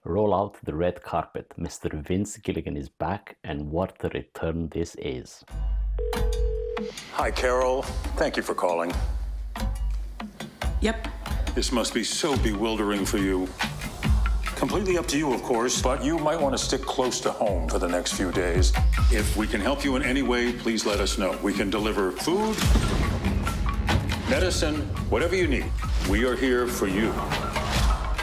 Roll out the red carpet. Mr. Vince Gilligan is back, and what a return this is. Hi, Carol. Thank you for calling. Yep. This must be so bewildering for you. Completely up to you, of course, but you might want to stick close to home for the next few days. If we can help you in any way, please let us know. We can deliver food, medicine, whatever you need. We are here for you.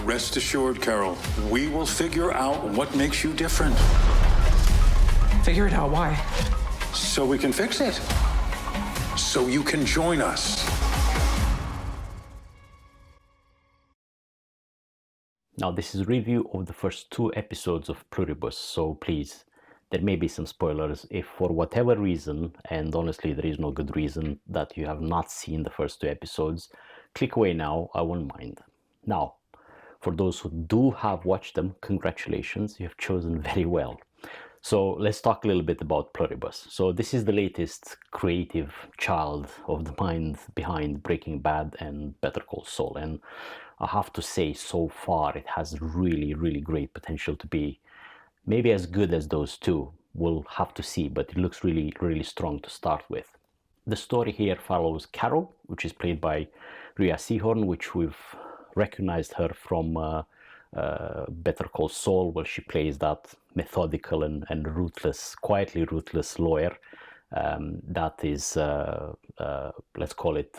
Rest assured, Carol, we will figure out what makes you different. Figure it out. Why? So we can fix it. So you can join us. Now, this is a review of the first 2 episodes of Pluribus, so please, there may be some spoilers. If for whatever reason, and honestly there is no good reason, that you have not seen the first 2 episodes, click away now, I won't mind. Now, for those who do have watched them, congratulations, you have chosen very well. So let's talk a little bit about Pluribus. So this is the latest creative child of the mind behind Breaking Bad and Better Call Saul. And I have to say, so far, it has really, really great potential to be maybe as good as those 2. We'll have to see, but it looks really, really strong to start with. The story here follows Carol, which is played by Rhea Seehorn, which we've recognized her from Better Call Saul, where she plays that methodical and ruthless, quietly ruthless lawyer that is, let's call it,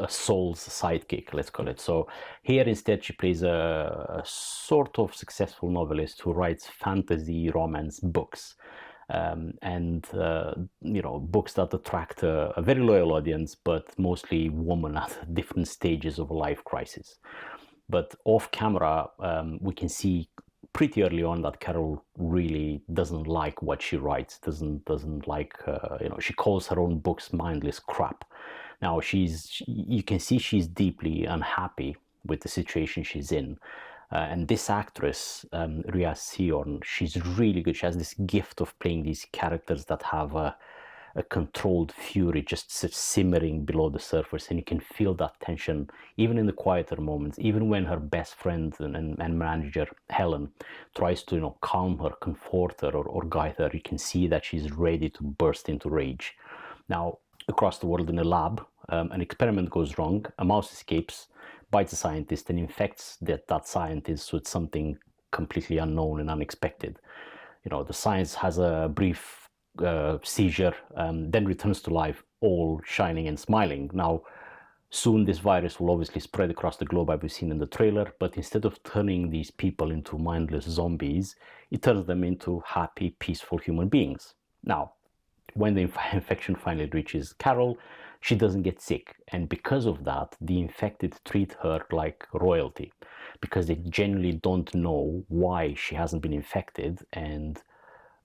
Saul's sidekick, let's call it. So here instead she plays a sort of successful novelist who writes fantasy romance books. Books that attract a very loyal audience, but mostly women at different stages of a life crisis. But off camera, we can see pretty early on that Carol really doesn't like what she writes, doesn't like, she calls her own books mindless crap. Now, you can see she's deeply unhappy with the situation she's in. And this actress, Rhea Seehorn, she's really good. She has this gift of playing these characters that have a controlled fury just simmering below the surface, and you can feel that tension even in the quieter moments. Even when her best friend and manager Helen tries to calm her, comfort her, or guide her, you can see that she's ready to burst into rage. Now, across the world in a lab, an experiment goes wrong. A mouse escapes, bites a scientist, and infects that scientist with something completely unknown and unexpected. The science has a brief seizure, then returns to life, all shining and smiling. Now, soon this virus will obviously spread across the globe, as we've seen in the trailer, but instead of turning these people into mindless zombies, it turns them into happy, peaceful human beings. Now, when the infection finally reaches Carol, she doesn't get sick, and because of that, the infected treat her like royalty, because they genuinely don't know why she hasn't been infected. And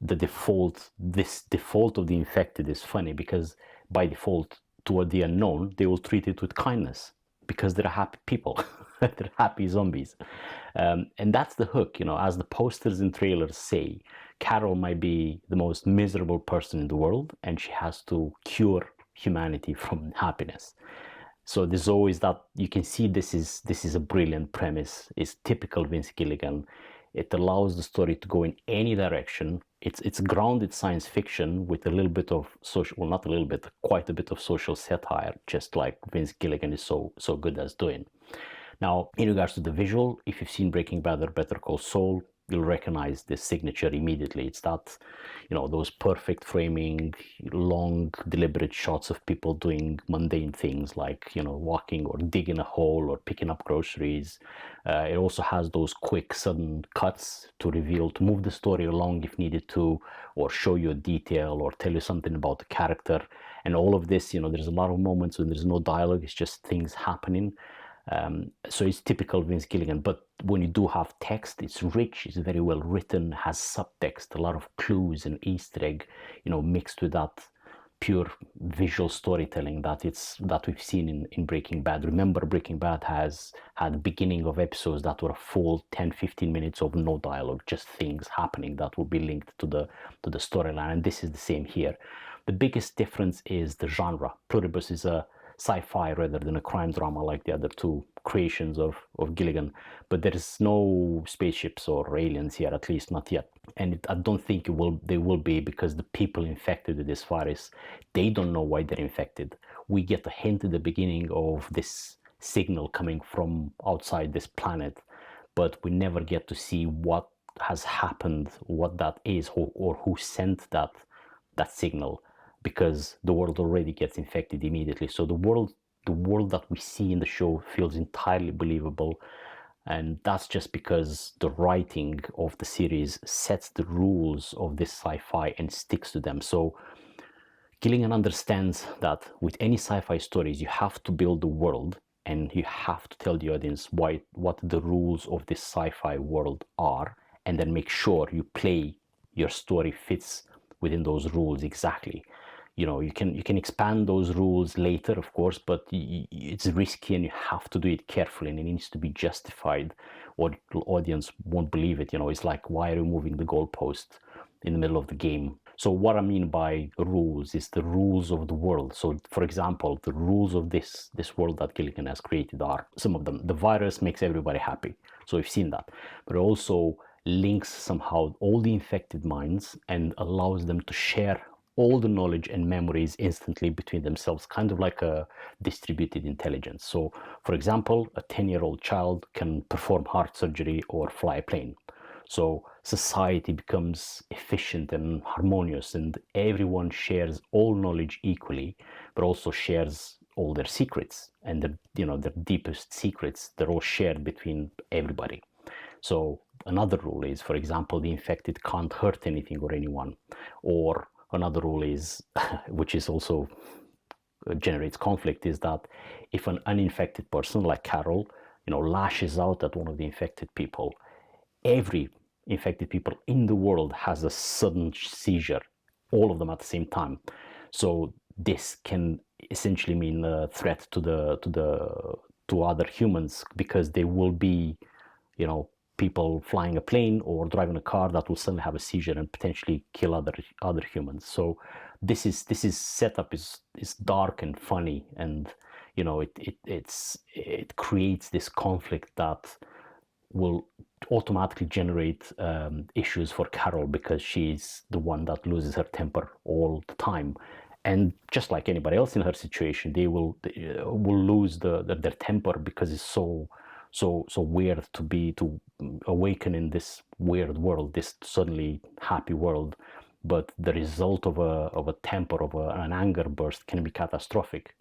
this default of the infected is funny, because by default, toward the unknown, they will treat it with kindness because they're happy people. They're happy zombies. And that's the hook, as the posters and trailers say, Carol might be the most miserable person in the world, and she has to cure humanity from happiness. So there's always that, you can see this is a brilliant premise. It's typical Vince Gilligan. It allows the story to go in any direction. It's grounded science fiction with a little bit of social, well, not a little bit, quite a bit of social satire, just like Vince Gilligan is so good at doing. Now, in regards to the visual, if you've seen Breaking Bad or Better Call Saul, you'll recognize this signature immediately. It's that, those perfect framing, long, deliberate shots of people doing mundane things like, walking or digging a hole or picking up groceries. It also has those quick, sudden cuts to move the story along if needed to, or show you a detail or tell you something about the character. And all of this, there's a lot of moments when there's no dialogue, it's just things happening. So it's typical Vince Gilligan, but when you do have text, it's rich, it's very well written, has subtext, a lot of clues and Easter egg, mixed with that pure visual storytelling that we've seen in Breaking Bad. Remember, Breaking Bad has had beginning of episodes that were a full 10-15 minutes of no dialogue, just things happening that will be linked to the storyline, and this is the same here. The biggest difference is the genre. Pluribus is a sci-fi rather than a crime drama like the other two creations of Gilligan. But there is no spaceships or aliens here, at least not yet. And I don't think they will be, because the people infected with this virus, they don't know why they're infected. We get a hint at the beginning of this signal coming from outside this planet, but we never get to see what has happened, what that is, or who sent that signal, because the world already gets infected immediately. So the world that we see in the show feels entirely believable, and that's just because the writing of the series sets the rules of this sci-fi and sticks to them. So Gilligan understands that with any sci-fi stories, you have to build the world, and you have to tell the audience what the rules of this sci-fi world are, and then make sure your story fits within those rules exactly. You can expand those rules later, of course, but it's risky, and you have to do it carefully, and it needs to be justified, or the audience won't believe it. It's like, why are you moving the goalpost in the middle of the game? So what I mean by rules is the rules of the world. So, for example, the rules of this world that Gilligan has created are some of them. The virus makes everybody happy, so we've seen that, but it also links somehow all the infected minds and allows them to share all the knowledge and memories instantly between themselves, kind of like a distributed intelligence. So, for example, a 10-year-old child can perform heart surgery or fly a plane. So society becomes efficient and harmonious, and everyone shares all knowledge equally, but also shares all their secrets, and their deepest secrets, they're all shared between everybody. So another rule is, for example, the infected can't hurt anything or anyone. Or another rule is, which is also generates conflict, is that if an uninfected person like Carol, lashes out at one of the infected people, every infected people in the world has a sudden seizure, all of them at the same time. So this can essentially mean a threat to other humans, because there will be, people flying a plane or driving a car that will suddenly have a seizure and potentially kill other humans. So this setup is dark and funny, and it creates this conflict that will automatically generate issues for Carol, because she's the one that loses her temper all the time. And just like anybody else in her situation, they will lose their temper, because it's so weird to awaken in this weird world, this suddenly happy world. But the result of a temper, of an anger burst, can be catastrophic.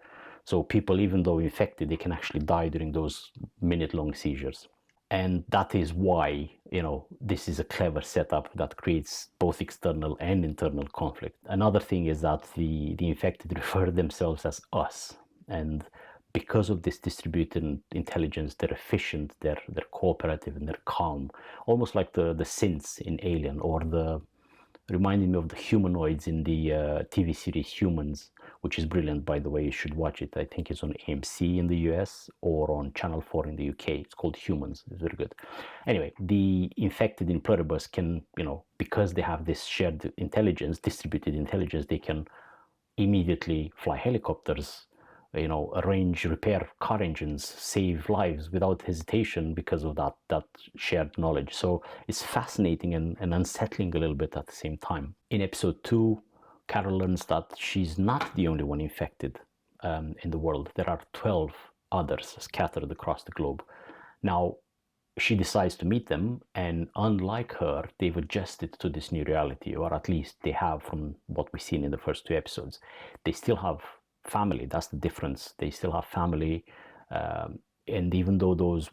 So people, even though infected, they can actually die during those minute-long seizures. And that is why, this is a clever setup that creates both external and internal conflict. Another thing is that the infected refer themselves as us. And because of this distributed intelligence, they're efficient, they're cooperative, and they're calm. Almost like the synths in Alien, or reminding me of the humanoids in the TV series Humans, which is brilliant, by the way. You should watch it. I think it's on AMC in the US or on Channel 4 in the UK. It's called Humans. It's very good. Anyway, the infected in Pluribus can, because they have this shared intelligence, distributed intelligence, they can immediately fly helicopters, arrange, repair car engines, save lives without hesitation, because of that shared knowledge. So it's fascinating and unsettling a little bit at the same time. In episode 2, Carol learns that she's not the only one infected in the world. There are 12 others scattered across the globe. Now, she decides to meet them, and unlike her, they've adjusted to this new reality, or at least they have, from what we've seen in the first 2 episodes. They still have family. That's the difference. They still have family, and even though those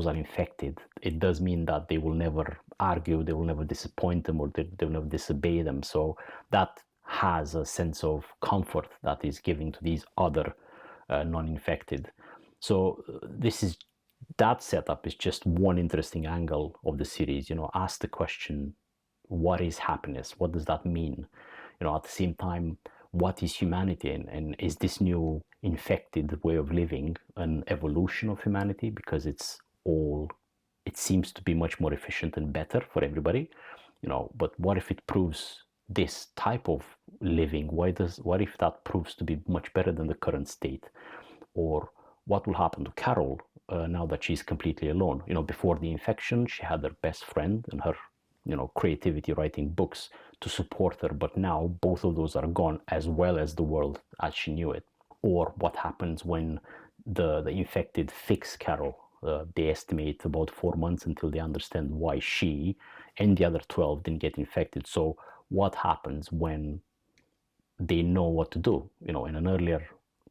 are infected, it does mean that they will never argue, they will never disappoint them, or they will never disobey them. So that has a sense of comfort that is given to these other non-infected. So that setup is just one interesting angle of the series. Ask the question, what is happiness? What does that mean? At the same time, what is humanity, and is this new infected way of living an evolution of humanity, because it seems to be much more efficient and better for everybody, but what if it proves this type of living? What if that proves to be much better than the current state? Or what will happen to Carol now that she's completely alone? Before the infection, she had her best friend and her, creativity, writing books to support her, but now both of those are gone, as well as the world as she knew it. Or what happens when the infected fix Carol? They estimate about 4 months until they understand why she and the other 12 didn't get infected. So what happens when they know what to do? In an earlier,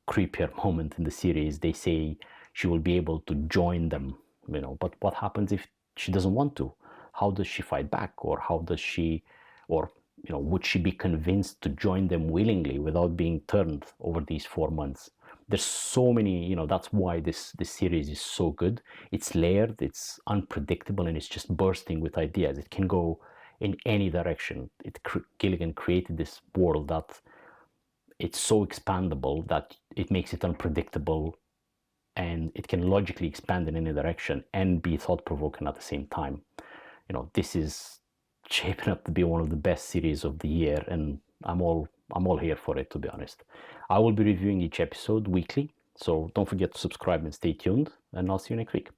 creepier moment in the series, they say she will be able to join them, but what happens if she doesn't want to? How does she fight back? Or how does she, or would she be convinced to join them willingly without being turned over these 4 months? There's so many, that's why this series is so good. It's layered, it's unpredictable, and it's just bursting with ideas. It can go in any direction. Gilligan created this world that it's so expandable that it makes it unpredictable, and it can logically expand in any direction and be thought-provoking at the same time. This is shaping up to be one of the best series of the year, and I'm all here for it, to be honest. I will be reviewing each episode weekly, so don't forget to subscribe and stay tuned, and I'll see you next week.